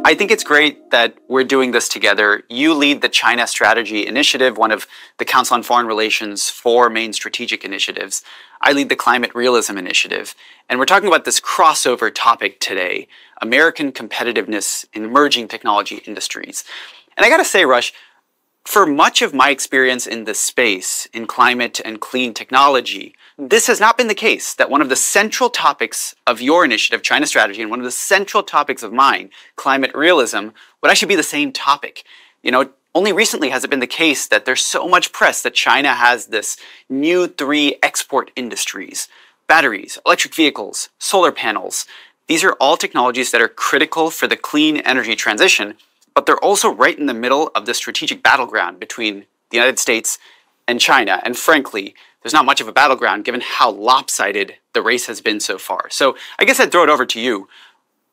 I think it's great that we're doing this together. You lead the China Strategy Initiative, one of the Council on Foreign Relations' 4 main strategic initiatives. I lead the Climate Realism Initiative. And we're talking about this crossover topic today, American competitiveness in emerging technology industries. And I gotta say, Rush, for much of my experience in this space, in climate and clean technology, this has not been the case, that one of the central topics of your initiative, China Strategy, and one of the central topics of mine, climate realism, would actually be the same topic. You know, only recently has it been the case that there's so much press that China has this new 3 export industries: batteries, electric vehicles, solar panels. These are all technologies that are critical for the clean energy transition, but they're also right in the middle of the strategic battleground between the United States and China. And frankly, there's not much of a battleground given how lopsided the race has been so far. So I guess I'd throw it over to you.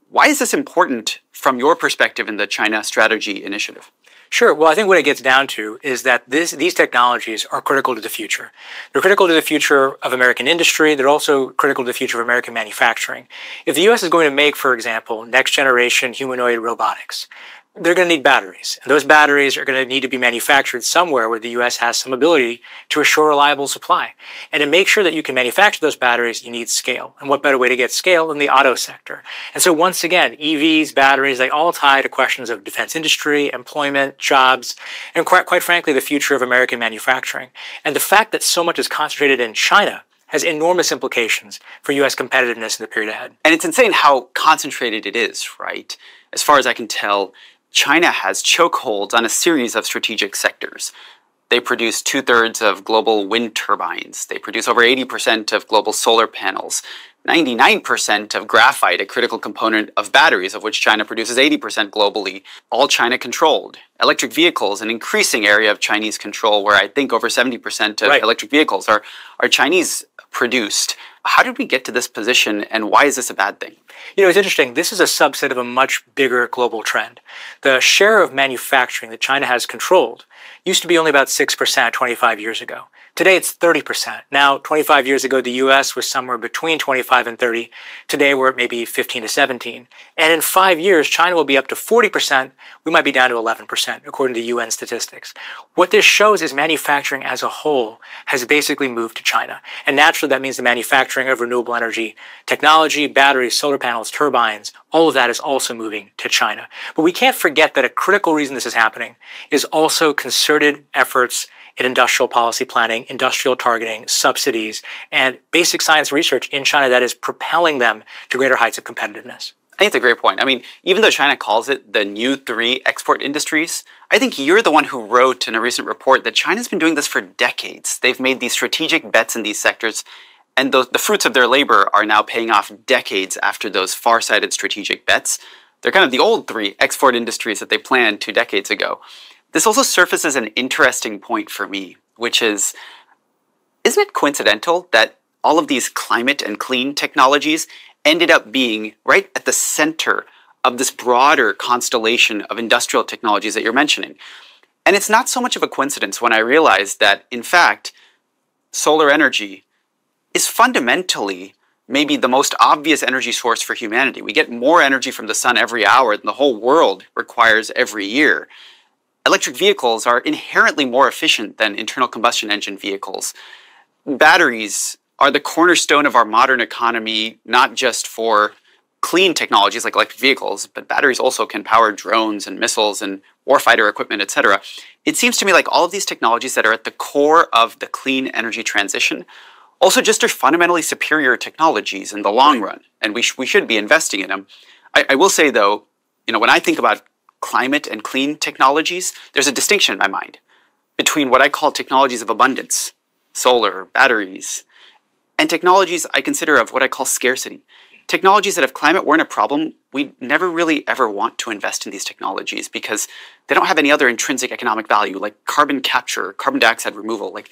Why is this important from your perspective in the China Strategy Initiative? Sure. Well, I think what it gets down to is that these technologies are critical to the future. They're critical to the future of American industry. They're also critical to the future of American manufacturing. If the U.S. is going to make, for example, next-generation humanoid robotics, they're going to need batteries. And those batteries are going to need to be manufactured somewhere where the U.S. has some ability to assure reliable supply. And to make sure that you can manufacture those batteries, you need scale. And what better way to get scale than the auto sector? And so once again, EVs, batteries, they all tie to questions of defense industry, employment, jobs, and quite frankly, the future of American manufacturing. And the fact that so much is concentrated in China has enormous implications for U.S. competitiveness in the period ahead. And it's insane how concentrated it is, right? As far as I can tell, China has chokeholds on a series of strategic sectors. They produce 2/3 of global wind turbines. They produce over 80% of global solar panels, 99% of graphite, a critical component of batteries, of which China produces 80% globally, all China controlled. Electric vehicles, an increasing area of Chinese control, where I think over 70% of electric vehicles are Chinese produced. How did we get to this position, and why is this a bad thing? You know, it's interesting. This is a subset of a much bigger global trend. The share of manufacturing that China has controlled used to be only about 6% 25 years ago. Today, it's 30%. Now, 25 years ago, the U.S. was somewhere between 25 and 30. Today, we're at maybe 15 to 17. And in 5 years, China will be up to 40%. We might be down to 11%, according to UN statistics. What this shows is manufacturing as a whole has basically moved to China. And naturally, that means the manufacturing of renewable energy technology, batteries, solar panels, turbines, all of that is also moving to China. But we can't forget that a critical reason this is happening is also concerted efforts in industrial policy planning, industrial targeting, subsidies, and basic science research in China that is propelling them to greater heights of competitiveness. I think it's a great point. I mean, even though China calls it the new 3 export industries, I think you're the one who wrote in a recent report that China's been doing this for decades. They've made these strategic bets in these sectors, and the fruits of their labor are now paying off decades after those far-sighted strategic bets. They're kind of the old 3 export industries that they planned 2 decades ago. This also surfaces an interesting point for me, which is, isn't it coincidental that all of these climate and clean technologies ended up being right at the center of this broader constellation of industrial technologies that you're mentioning? And it's not so much of a coincidence when I realized that, in fact, solar energy is fundamentally maybe the most obvious energy source for humanity. We get more energy from the sun every hour than the whole world requires every year. Electric vehicles are inherently more efficient than internal combustion engine vehicles. Batteries are the cornerstone of our modern economy, not just for clean technologies like electric vehicles, but batteries also can power drones and missiles and warfighter equipment, etc. It seems to me like all of these technologies that are at the core of the clean energy transition also just are fundamentally superior technologies in the long run, and we should be investing in them. I will say, though, you know, when I think about climate and clean technologies, there's a distinction in my mind between what I call technologies of abundance, solar, batteries, and technologies I consider of what I call scarcity. Technologies that if climate weren't a problem, we'd never really ever want to invest in these technologies because they don't have any other intrinsic economic value, like carbon capture, carbon dioxide removal. Like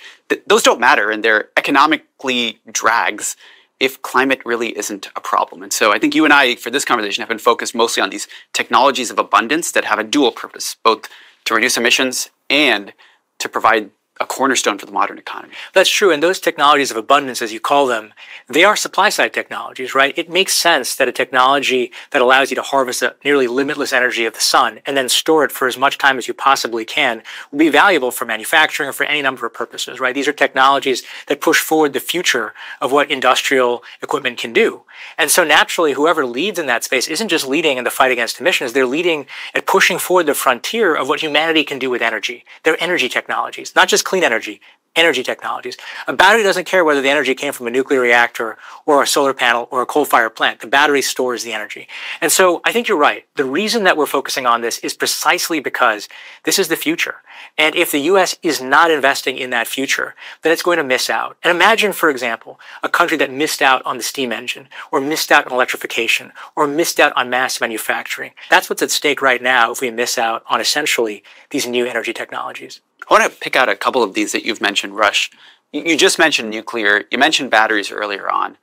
those don't matter, and they're economically drags if climate really isn't a problem. And so I think you and I, for this conversation, have been focused mostly on these technologies of abundance that have a dual purpose, both to reduce emissions and to provide a cornerstone for the modern economy. That's true. And those technologies of abundance, as you call them, they are supply-side technologies, right? It makes sense that a technology that allows you to harvest a nearly limitless energy of the sun and then store it for as much time as you possibly can will be valuable for manufacturing or for any number of purposes, right? These are technologies that push forward the future of what industrial equipment can do. And so naturally, whoever leads in that space isn't just leading in the fight against emissions, they're leading at pushing forward the frontier of what humanity can do with energy. They're energy technologies, not just clean energy technologies. A battery doesn't care whether the energy came from a nuclear reactor or a solar panel or a coal-fired plant. The battery stores the energy. And so I think you're right. The reason that we're focusing on this is precisely because this is the future. And if the U.S. is not investing in that future, then it's going to miss out. And imagine, for example, a country that missed out on the steam engine or missed out on electrification or missed out on mass manufacturing. That's what's at stake right now if we miss out on essentially these new energy technologies. I want to pick out a couple of these that you've mentioned, Rush. You just mentioned nuclear. You mentioned batteries earlier on.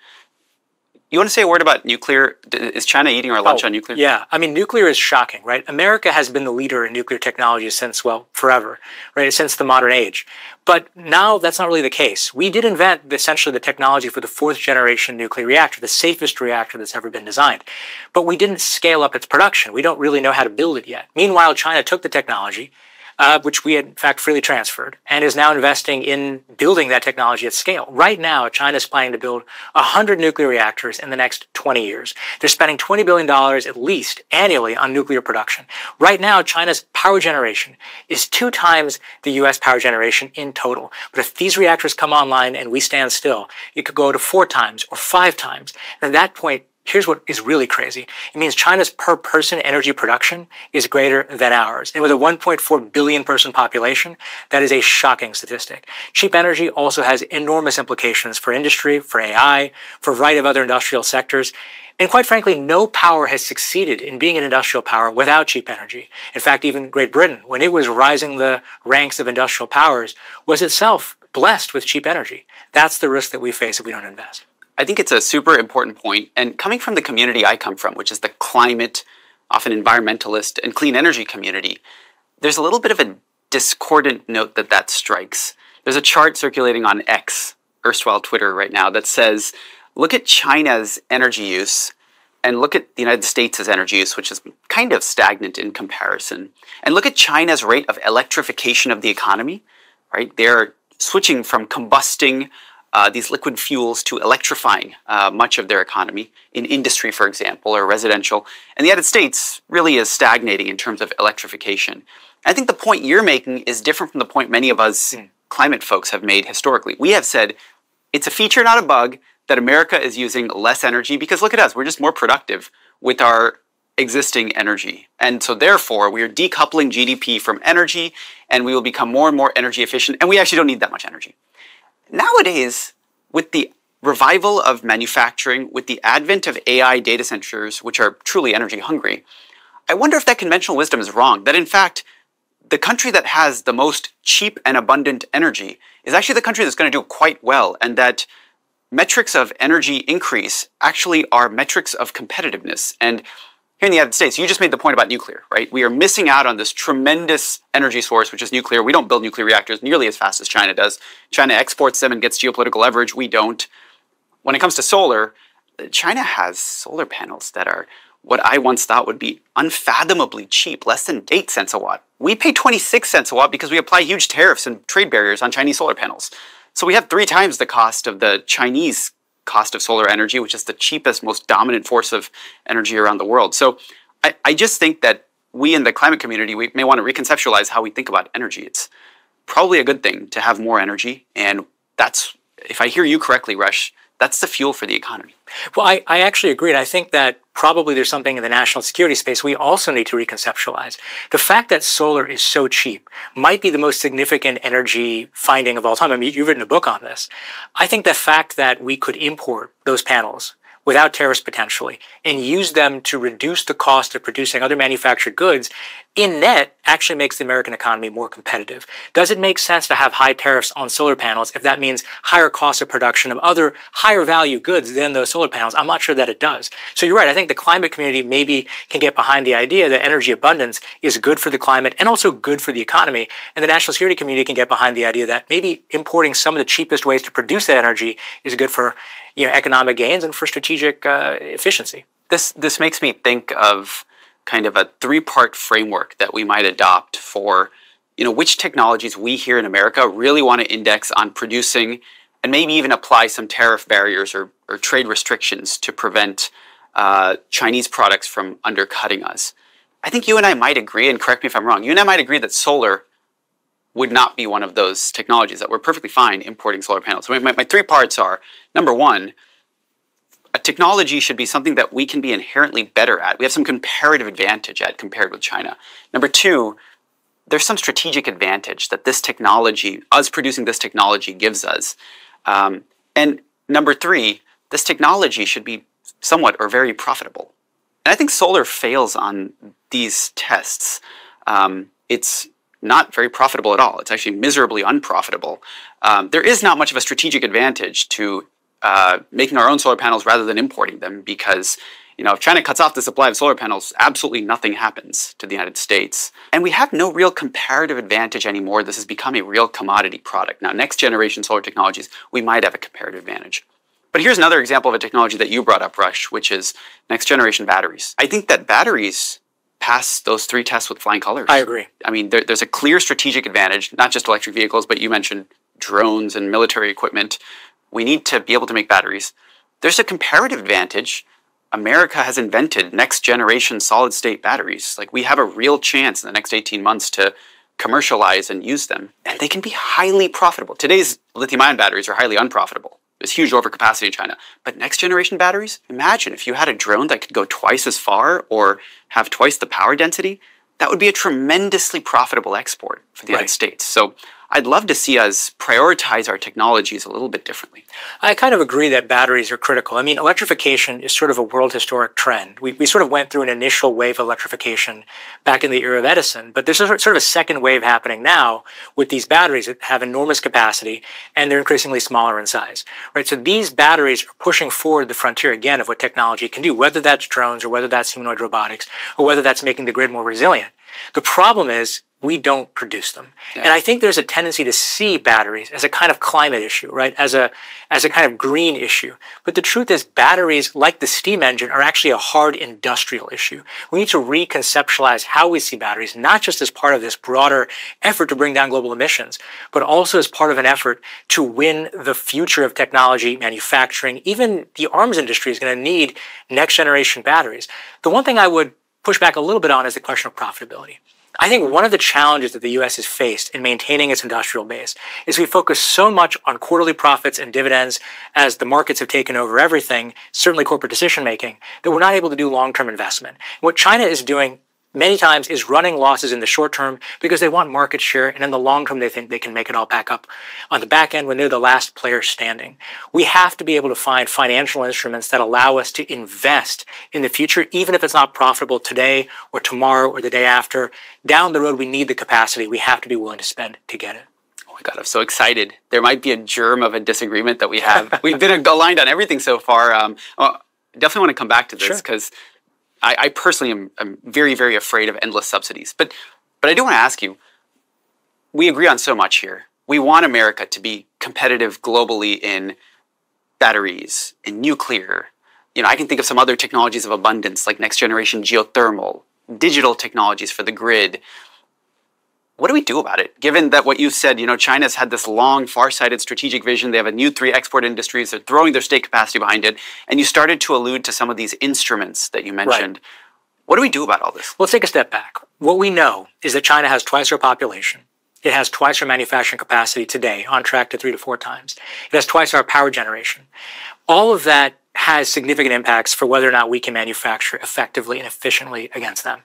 You want to say a word about nuclear? Is China eating our lunch on nuclear? Yeah. I mean, nuclear is shocking, right? America has been the leader in nuclear technology since, well, forever, right? Since the modern age. But now that's not really the case. We did invent essentially the technology for the fourth generation nuclear reactor, the safest reactor that's ever been designed. But we didn't scale up its production. We don't really know how to build it yet. Meanwhile, China took the technology, which we had in fact freely transferred, and is now investing in building that technology at scale. Right now, China is planning to build 100 nuclear reactors in the next 20 years. They're spending $20 billion at least annually on nuclear production. Right now, China's power generation is 2 times the U.S. power generation in total. But if these reactors come online and we stand still, it could go to 4 times or 5 times. And at that point, here's what is really crazy. It means China's per person energy production is greater than ours. And with a 1.4 billion person population, that is a shocking statistic. Cheap energy also has enormous implications for industry, for AI, for a variety of other industrial sectors. And quite frankly, no power has succeeded in being an industrial power without cheap energy. In fact, even Great Britain, when it was rising the ranks of industrial powers, was itself blessed with cheap energy. That's the risk that we face if we don't invest. I think it's a super important point, and coming from the community I come from, which is the climate, often environmentalist, and clean energy community, there's a little bit of a discordant note that strikes. There's a chart circulating on X, erstwhile Twitter right now, that says, look at China's energy use, and look at the United States' energy use, which is kind of stagnant in comparison, and look at China's rate of electrification of the economy, right? They're switching from combusting these liquid fuels to electrifying much of their economy in industry, for example, or residential. And the United States really is stagnating in terms of electrification. I think the point you're making is different from the point many of us climate folks have made historically. We have said it's a feature, not a bug, that America is using less energy because look at us, we're just more productive with our existing energy. And so therefore, we are decoupling GDP from energy and we will become more and more energy efficient and we actually don't need that much energy. Nowadays, with the revival of manufacturing, with the advent of AI data centers, which are truly energy hungry, I wonder if that conventional wisdom is wrong, that in fact, the country that has the most cheap and abundant energy is actually the country that's going to do quite well, and that metrics of energy increase actually are metrics of competitiveness. And here in the United States, you just made the point about nuclear, right? We are missing out on this tremendous energy source, which is nuclear. We don't build nuclear reactors nearly as fast as China does. China exports them and gets geopolitical leverage. We don't. When it comes to solar, China has solar panels that are what I once thought would be unfathomably cheap, less than 8 cents a watt. We pay 26 cents a watt because we apply huge tariffs and trade barriers on Chinese solar panels. So we have 3 times the cost of the Chinese cost of solar energy, which is the cheapest, most dominant force of energy around the world. So I just think that we in the climate community, we may want to reconceptualize how we think about energy. It's probably a good thing to have more energy, and that's, if I hear you correctly, Rush, that's the fuel for the economy. Well, I actually agree, and I think that probably there's something in the national security space we also need to reconceptualize. The fact that solar is so cheap might be the most significant energy finding of all time. I mean, you've written a book on this. I think the fact that we could import those panels without tariffs potentially, and use them to reduce the cost of producing other manufactured goods, in net actually makes the American economy more competitive. Does it make sense to have high tariffs on solar panels if that means higher costs of production of other higher value goods than those solar panels? I'm not sure that it does. So you're right. I think the climate community maybe can get behind the idea that energy abundance is good for the climate and also good for the economy. And the national security community can get behind the idea that maybe importing some of the cheapest ways to produce that energy is good for economic gains and for strategic efficiency. This makes me think of kind of a three-part framework that we might adopt for which technologies we here in America really want to index on producing and maybe even apply some tariff barriers or trade restrictions to prevent Chinese products from undercutting us. I think you and I might agree, and correct me if I'm wrong, you and I might agree that solar would not be one of those technologies, that we're perfectly fine importing solar panels. So my three parts are, number one, a technology should be something that we can be inherently better at. We have some comparative advantage at compared with China. Number two, there's some strategic advantage that this technology, us producing this technology, gives us. And number three, this technology should be somewhat or very profitable. And I think solar fails on these tests. It's not very profitable at all. It's actually miserably unprofitable. There is not much of a strategic advantage to making our own solar panels rather than importing them, because if China cuts off the supply of solar panels, absolutely nothing happens to the United States. And we have no real comparative advantage anymore. This has become a real commodity product. Now, next generation solar technologies, we might have a comparative advantage. But here's another example of a technology that you brought up, Rush, which is next generation batteries. I think that batteries pass those three tests with flying colors. I agree. I mean, there's a clear strategic advantage, not just electric vehicles, but you mentioned drones and military equipment. We need to be able to make batteries. There's a comparative advantage. America has invented next generation solid state batteries. Like, we have a real chance in the next 18 months to commercialize and use them. And they can be highly profitable. Today's lithium-ion batteries are highly unprofitable. There's huge overcapacity in China. But next generation batteries, imagine if you had a drone that could go twice as far or have twice the power density, that would be a tremendously profitable export for the United States. So I'd love to see us prioritize our technologies a little bit differently. I kind of agree that batteries are critical. I mean, electrification is sort of a world historic trend. We sort of went through an initial wave of electrification back in the era of Edison, but there's sort of a second wave happening now with these batteries that have enormous capacity and they're increasingly smaller in size, right? So these batteries are pushing forward the frontier again of what technology can do, whether that's drones or whether that's humanoid robotics or whether that's making the grid more resilient. The problem is we don't produce them. Yeah. And I think there's a tendency to see batteries as a kind of climate issue, right? As a kind of green issue. But the truth is batteries, like the steam engine, are actually a hard industrial issue. We need to reconceptualize how we see batteries, not just as part of this broader effort to bring down global emissions, but also as part of an effort to win the future of technology, manufacturing. Even the arms industry is going to need next generation batteries. The one thing I would push back a little bit on is the question of profitability. I think one of the challenges that the U.S. has faced in maintaining its industrial base is we focus so much on quarterly profits and dividends as the markets have taken over everything, certainly corporate decision-making, that we're not able to do long-term investment. What China is doing many times is running losses in the short term because they want market share, and in the long term they think they can make it all back up on the back end when they're the last player standing. We have to be able to find financial instruments that allow us to invest in the future, even if it's not profitable today or tomorrow or the day after. Down the road, we need the capacity. We have to be willing to spend to get it. Oh my God, I'm so excited. There might be a germ of a disagreement that we have. We've been aligned on everything so far. Definitely want to come back to this because I personally am very, very afraid of endless subsidies. But I do want to ask you, we agree on so much here. We want America to be competitive globally in batteries, in nuclear. I can think of some other technologies of abundance like next generation geothermal, digital technologies for the grid. What do we do about it? Given that what you said, China's had this long, far-sighted strategic vision. They have a new 3 export industries. They're throwing their state capacity behind it. And you started to allude to some of these instruments that you mentioned. Right. What do we do about all this? Well, let's take a step back. What we know is that China has twice our population. It has twice our manufacturing capacity today, on track to 3 to 4 times. It has twice our power generation. All of that has significant impacts for whether or not we can manufacture effectively and efficiently against them.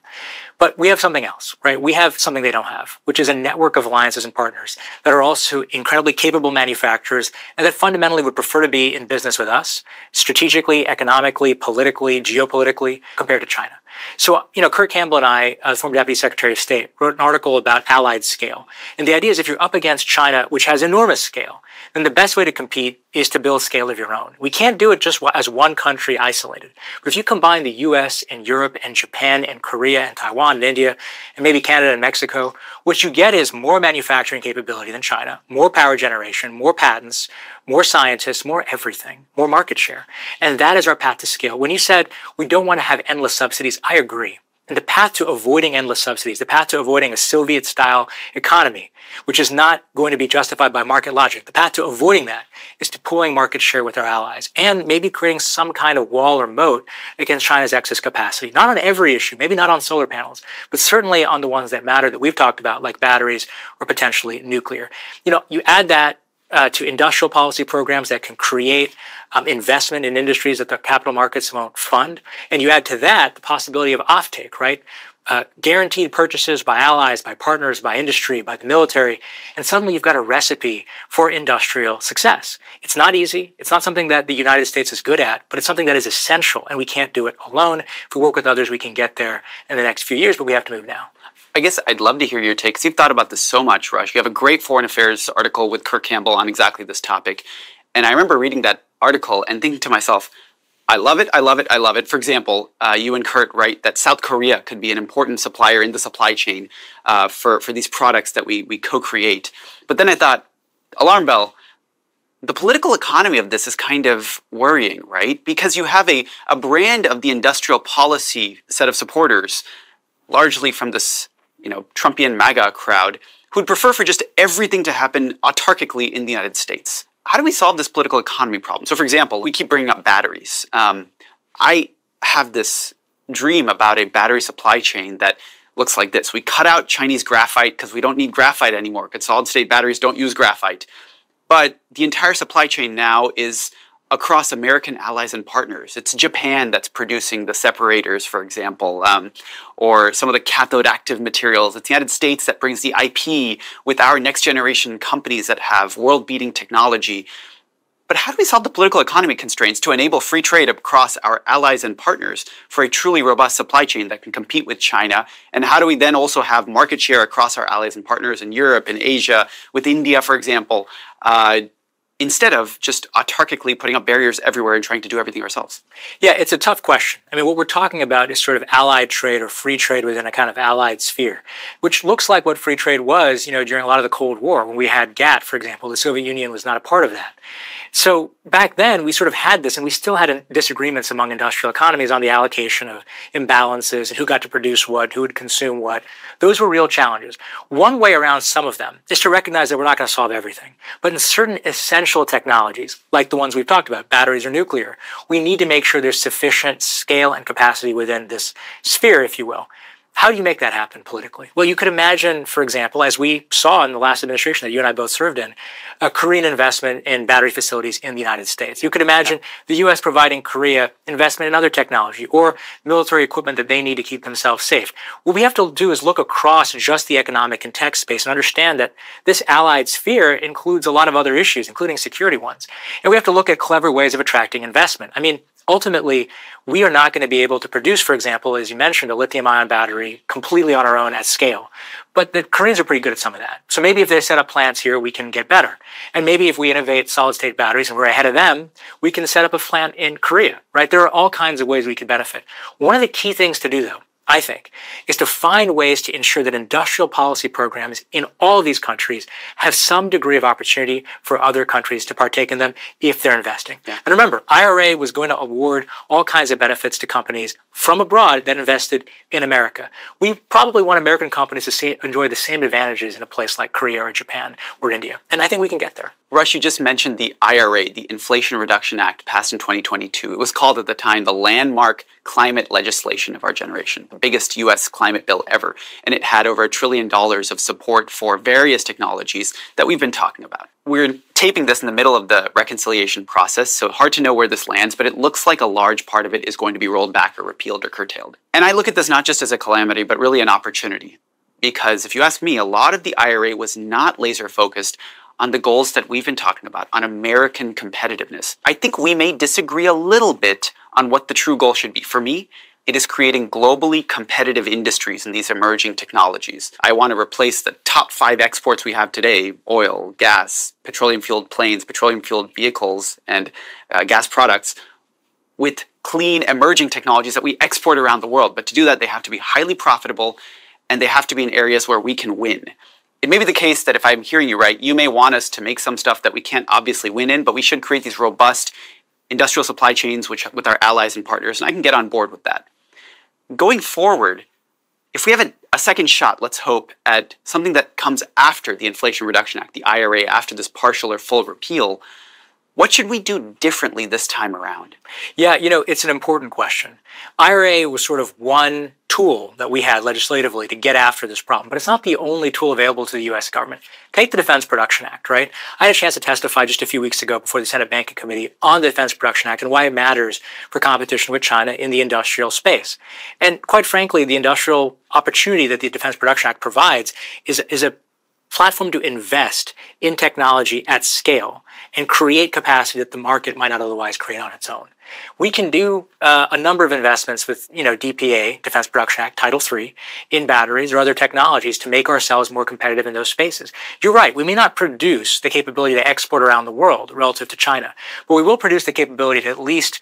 But we have something else, right? We have something they don't have, which is a network of alliances and partners that are also incredibly capable manufacturers and that fundamentally would prefer to be in business with us, strategically, economically, politically, geopolitically, compared to China. So, Kurt Campbell and I, the former Deputy Secretary of State, wrote an article about allied scale. And the idea is if you're up against China, which has enormous scale, then the best way to compete is to build scale of your own. We can't do it just as one country isolated. But if you combine the US and Europe and Japan and Korea and Taiwan and India and maybe Canada and Mexico, what you get is more manufacturing capability than China, more power generation, more patents, more scientists, more everything, more market share. And that is our path to scale. When you said we don't want to have endless subsidies, I agree. And the path to avoiding endless subsidies, the path to avoiding a Soviet-style economy, which is not going to be justified by market logic, the path to avoiding that is to pooling market share with our allies and maybe creating some kind of wall or moat against China's excess capacity. Not on every issue, maybe not on solar panels, but certainly on the ones that matter that we've talked about, like batteries or potentially nuclear. You add that to industrial policy programs that can create investment in industries that the capital markets won't fund. And you add to that the possibility of offtake, right? Guaranteed purchases by allies, by partners, by industry, by the military. And suddenly you've got a recipe for industrial success. It's not easy. It's not something that the United States is good at, but it's something that is essential. And we can't do it alone. If we work with others, we can get there in the next few years, but we have to move now. I guess I'd love to hear your take, because you've thought about this so much, Rush. You have a great foreign affairs article with Kurt Campbell on exactly this topic. And I remember reading that article and thinking to myself, I love it, I love it, I love it. For example, you and Kurt write that South Korea could be an important supplier in the supply chain for these products that we co-create. But then I thought, alarm bell, the political economy of this is kind of worrying, right? Because you have a brand of the industrial policy set of supporters, largely from this Trumpian MAGA crowd, who'd prefer for just everything to happen autarkically in the United States. How do we solve this political economy problem? So, for example, we keep bringing up batteries. I have this dream about a battery supply chain that looks like this. We cut out Chinese graphite because we don't need graphite anymore, because solid-state batteries don't use graphite. But the entire supply chain now is across American allies and partners. It's Japan that's producing the separators, for example, or some of the cathode active materials. It's the United States that brings the IP with our next generation companies that have world-beating technology. But how do we solve the political economy constraints to enable free trade across our allies and partners for a truly robust supply chain that can compete with China? And how do we then also have market share across our allies and partners in Europe, in Asia, with India, for example, instead of just autarkically putting up barriers everywhere and trying to do everything ourselves? Yeah, it's a tough question. I mean, what we're talking about is sort of allied trade or free trade within a kind of allied sphere, which looks like what free trade was, during a lot of the Cold War. When we had GATT, for example, the Soviet Union was not a part of that. So back then, we sort of had this, and we still had disagreements among industrial economies on the allocation of imbalances and who got to produce what, who would consume what. Those were real challenges. One way around some of them is to recognize that we're not going to solve everything. But in certain essential technologies, like the ones we've talked about, batteries or nuclear, we need to make sure there's sufficient scale and capacity within this sphere, if you will. How do you make that happen politically? Well, you could imagine, for example, as we saw in the last administration that you and I both served in, a Korean investment in battery facilities in the United States. You could imagine the U.S. providing Korea investment in other technology or military equipment that they need to keep themselves safe. What we have to do is look across just the economic and tech space and understand that this allied sphere includes a lot of other issues, including security ones. And we have to look at clever ways of attracting investment. I mean, ultimately, we are not going to be able to produce, for example, as you mentioned, a lithium-ion battery completely on our own at scale. But the Koreans are pretty good at some of that. So maybe if they set up plants here, we can get better. And maybe if we innovate solid-state batteries and we're ahead of them, we can set up a plant in Korea, right? There are all kinds of ways we can benefit. One of the key things to do, though, I think, is to find ways to ensure that industrial policy programs in all of these countries have some degree of opportunity for other countries to partake in them if they're investing. Yeah. And remember, IRA was going to award all kinds of benefits to companies from abroad that invested in America. We probably want American companies to enjoy the same advantages in a place like Korea or Japan or India. And I think we can get there. Rush, you just mentioned the IRA, the Inflation Reduction Act, passed in 2022. It was called at the time the landmark climate legislation of our generation. biggest US climate bill ever. And it had over $1 trillion of support for various technologies that we've been talking about. We're taping this in the middle of the reconciliation process, so hard to know where this lands, but it looks like a large part of it is going to be rolled back or repealed or curtailed. And I look at this not just as a calamity, but really an opportunity. Because if you ask me, a lot of the IRA was not laser focused on the goals that we've been talking about, on American competitiveness. I think we may disagree a little bit on what the true goal should be. For me, it is creating globally competitive industries in these emerging technologies. I want to replace the top 5 exports we have today, oil, gas, petroleum-fueled planes, petroleum-fueled vehicles, and gas products, with clean emerging technologies that we export around the world. But to do that, they have to be highly profitable, and they have to be in areas where we can win. It may be the case that if I'm hearing you right, you may want us to make some stuff that we can't obviously win in, but we should create these robust industrial supply chains with our allies and partners, and I can get on board with that. Going forward, if we have a second shot, let's hope, at something that comes after the Inflation Reduction Act, the IRA, after this partial or full repeal, what should we do differently this time around? Yeah, it's an important question. IRA was sort of one tool that we had legislatively to get after this problem, but it's not the only tool available to the U.S. government. Take the Defense Production Act, right? I had a chance to testify just a few weeks ago before the Senate Banking Committee on the Defense Production Act and why it matters for competition with China in the industrial space. And quite frankly, the industrial opportunity that the Defense Production Act provides is a platform to invest in technology at scale and create capacity that the market might not otherwise create on its own. We can do a number of investments with, DPA, Defense Production Act, Title III, in batteries or other technologies to make ourselves more competitive in those spaces. You're right, we may not produce the capability to export around the world relative to China, but we will produce the capability to at least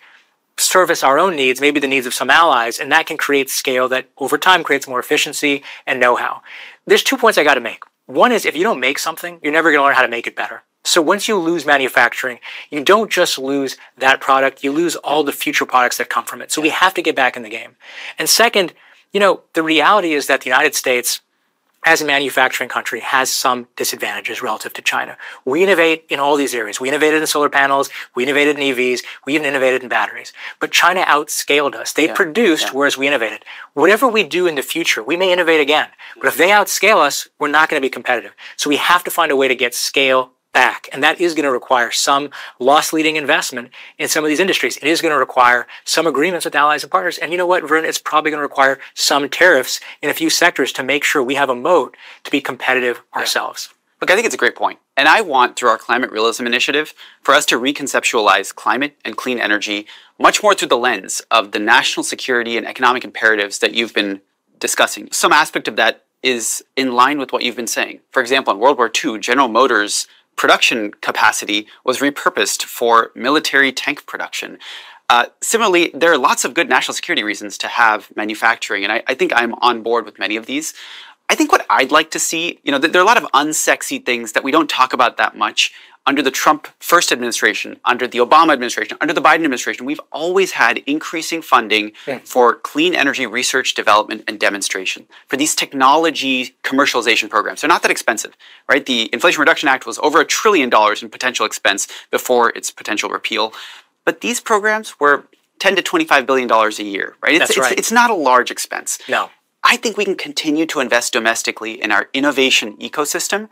service our own needs, maybe the needs of some allies, and that can create scale that over time creates more efficiency and know-how. There's 2 points I got to make. One is, if you don't make something, you're never going to learn how to make it better. So once you lose manufacturing, you don't just lose that product, you lose all the future products that come from it. So we have to get back in the game. And second, the reality is that the United States, as a manufacturing country, has some disadvantages relative to China. We innovate in all these areas. We innovated in solar panels, we innovated in EVs, we even innovated in batteries. But China outscaled us. They produced, whereas we innovated. Whatever we do in the future, we may innovate again. But if they outscale us, we're not going to be competitive. So we have to find a way to get scale back. And that is going to require some loss-leading investment in some of these industries. It is going to require some agreements with allies and partners. And you know what, Vern? It's probably going to require some tariffs in a few sectors to make sure we have a moat to be competitive ourselves. Look, I think it's a great point. And I want, through our Climate Realism Initiative, for us to reconceptualize climate and clean energy much more through the lens of the national security and economic imperatives that you've been discussing. Some aspect of that is in line with what you've been saying. For example, in World War II, General Motors' production capacity was repurposed for military tank production. Similarly, there are lots of good national security reasons to have manufacturing, and I think I'm on board with many of these. I think what I'd like to see, there are a lot of unsexy things that we don't talk about that much. Under the Trump first administration, under the Obama administration, under the Biden administration, we've always had increasing funding for clean energy research, development, and demonstration, for these technology commercialization programs. They're not that expensive, right? The Inflation Reduction Act was over $1 trillion in potential expense before its potential repeal. But these programs were $10 to $25 billion a year, right? It's not a large expense. No. I think we can continue to invest domestically in our innovation ecosystem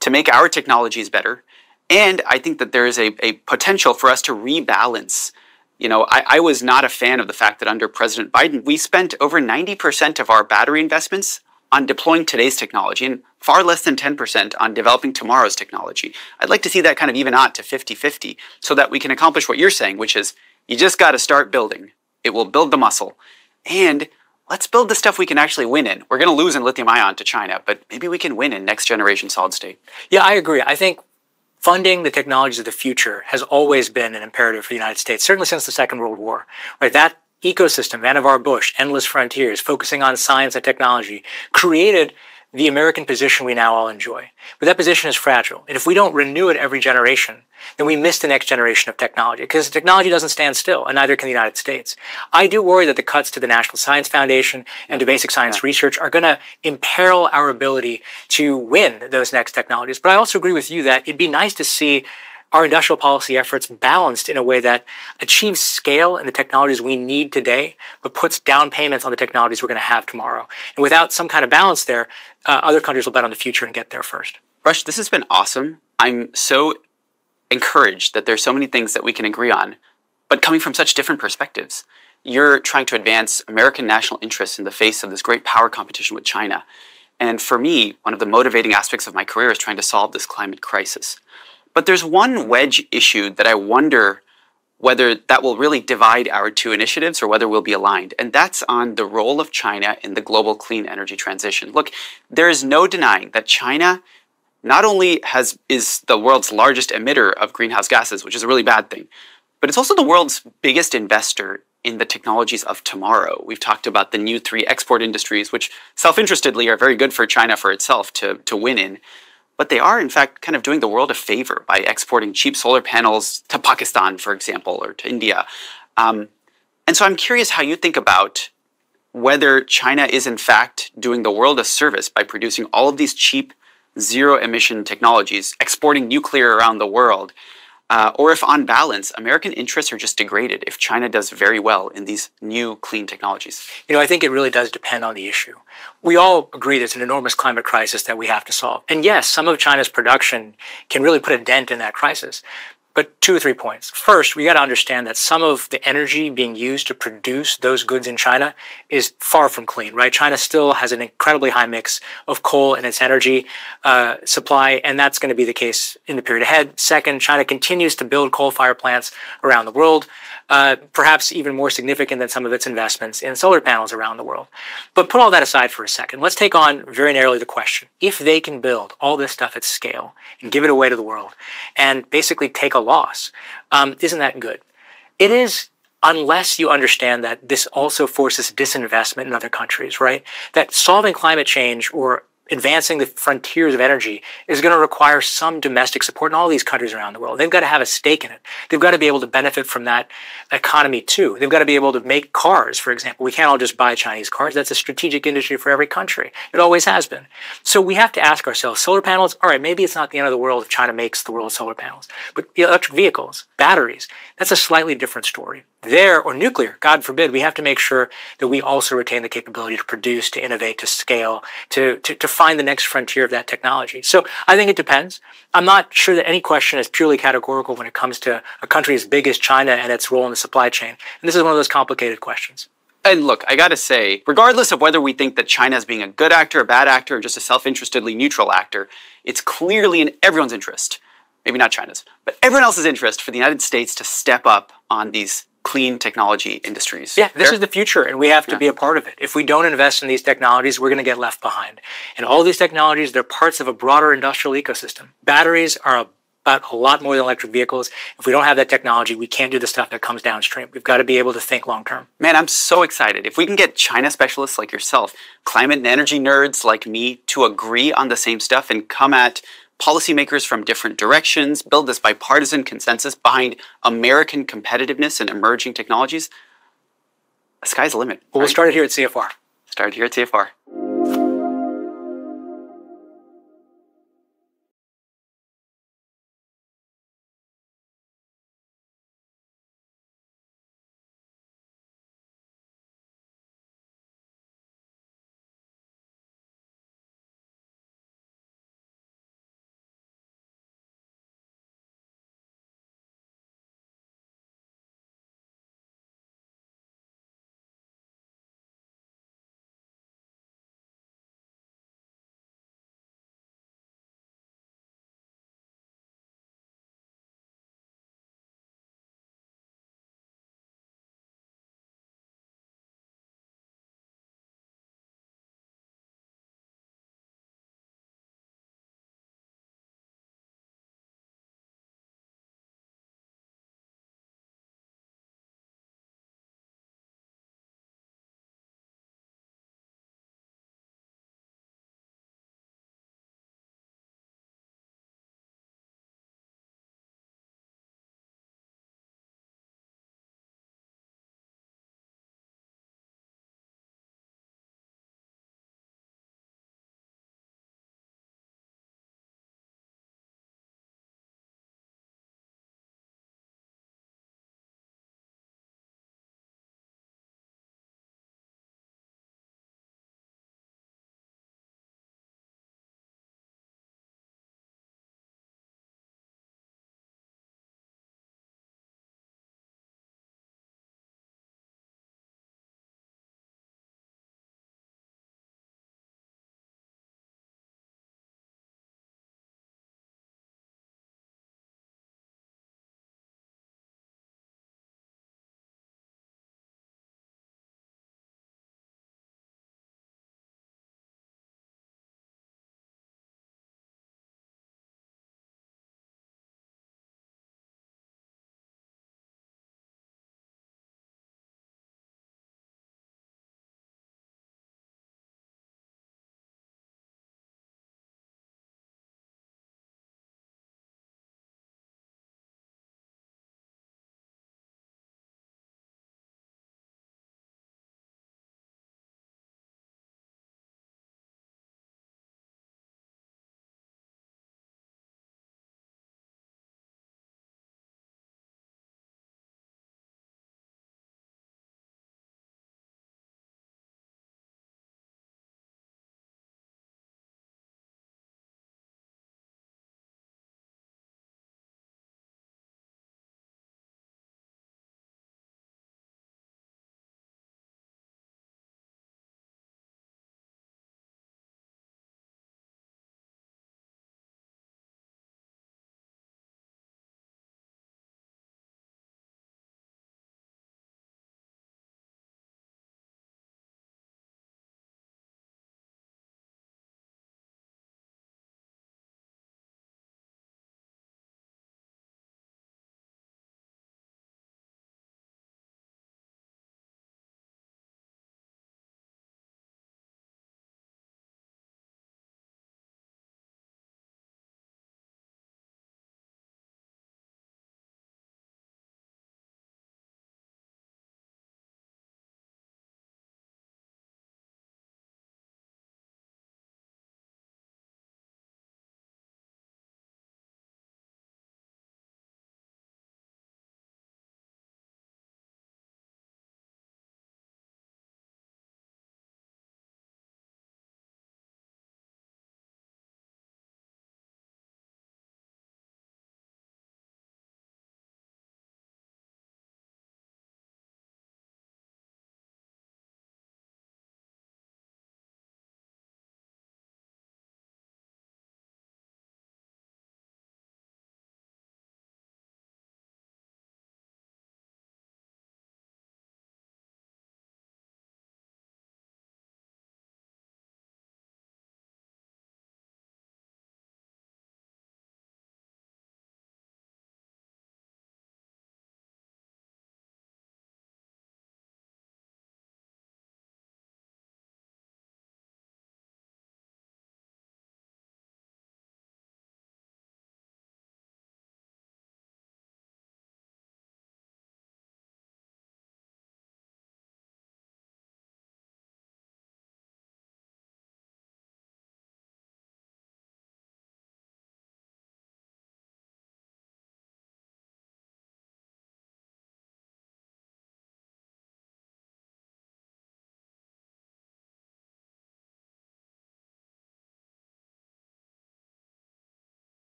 to make our technologies better. And I think that there is a potential for us to rebalance. I was not a fan of the fact that under President Biden, we spent over 90% of our battery investments on deploying today's technology and far less than 10% on developing tomorrow's technology. I'd like to see that kind of even out to 50-50 so that we can accomplish what you're saying, which is you just got to start building. It will build the muscle. And let's build the stuff we can actually win in. We're going to lose in lithium ion to China, but maybe we can win in next generation solid state. Yeah, I agree. I think funding the technologies of the future has always been an imperative for the United States, certainly since the Second World War. Right? That ecosystem, Vannevar Bush, Endless Frontiers, focusing on science and technology, created the American position we now all enjoy. But that position is fragile. And if we don't renew it every generation, then we miss the next generation of technology, because technology doesn't stand still, and neither can the United States. I do worry that the cuts to the National Science Foundation and to basic science research are going to imperil our ability to win those next technologies. But I also agree with you that it'd be nice to see our industrial policy efforts balanced in a way that achieves scale in the technologies we need today, but puts down payments on the technologies we're going to have tomorrow. And without some kind of balance there, other countries will bet on the future and get there first. Rush, this has been awesome. I'm so encouraged that there's so many things that we can agree on, but coming from such different perspectives. You're trying to advance American national interests in the face of this great power competition with China. And for me, one of the motivating aspects of my career is trying to solve this climate crisis. But there's one wedge issue that I wonder whether that will really divide our two initiatives or whether we'll be aligned. And that's on the role of China in the global clean energy transition. Look, there is no denying that China not only is the world's largest emitter of greenhouse gases, which is a really bad thing, but it's also the world's biggest investor in the technologies of tomorrow. We've talked about the new three export industries, which self-interestedly are very good for China for itself to win in. But they are, in fact, kind of doing the world a favor by exporting cheap solar panels to Pakistan, for example, or to India. And so I'm curious how you think about whether China is, in fact, doing the world a service by producing all of these cheap, zero-emission technologies, exporting nuclear around the world, or if, on balance, American interests are just degraded if China does very well in these new clean technologies. I think it really does depend on the issue. We all agree there's an enormous climate crisis that we have to solve. And yes, some of China's production can really put a dent in that crisis. But 2 or 3 points. First, we got to understand that some of the energy being used to produce those goods in China is far from clean, right? China still has an incredibly high mix of coal in its energy supply, and that's going to be the case in the period ahead. Second, China continues to build coal-fired plants around the world, perhaps even more significant than some of its investments in solar panels around the world. But put all that aside for a second. Let's take on very narrowly the question. If they can build all this stuff at scale and give it away to the world and basically take a loss, isn't that good? It is, unless you understand that this also forces disinvestment in other countries, right? That solving climate change or advancing the frontiers of energy is going to require some domestic support in all these countries around the world. They've got to have a stake in it. They've got to be able to benefit from that economy too. They've got to be able to make cars, for example. We can't all just buy Chinese cars. That's a strategic industry for every country. It always has been. So we have to ask ourselves, solar panels, all right, maybe it's not the end of the world if China makes the world's solar panels. But electric vehicles, batteries, that's a slightly different story. There, or nuclear, God forbid, we have to make sure that we also retain the capability to produce, to innovate, to scale, to find the next frontier of that technology. So I think it depends. I'm not sure that any question is purely categorical when it comes to a country as big as China and its role in the supply chain. And this is one of those complicated questions. And look, I gotta say, regardless of whether we think that China is being a good actor, a bad actor, or just a self-interestedly neutral actor, it's clearly in everyone's interest, maybe not China's, but everyone else's interest for the United States to step up on these clean technology industries. Yeah, this is the future, and we have to be a part of it. If we don't invest in these technologies, we're going to get left behind. And all these technologies, they're parts of a broader industrial ecosystem. Batteries are about a lot more than electric vehicles. If we don't have that technology, we can't do the stuff that comes downstream. We've got to be able to think long term. Man, I'm so excited. If we can get China specialists like yourself, climate and energy nerds like me, to agree on the same stuff and come at policymakers from different directions, build this bipartisan consensus behind American competitiveness and emerging technologies, the sky's the limit. Well, we'll start it here at CFR. Start here at CFR.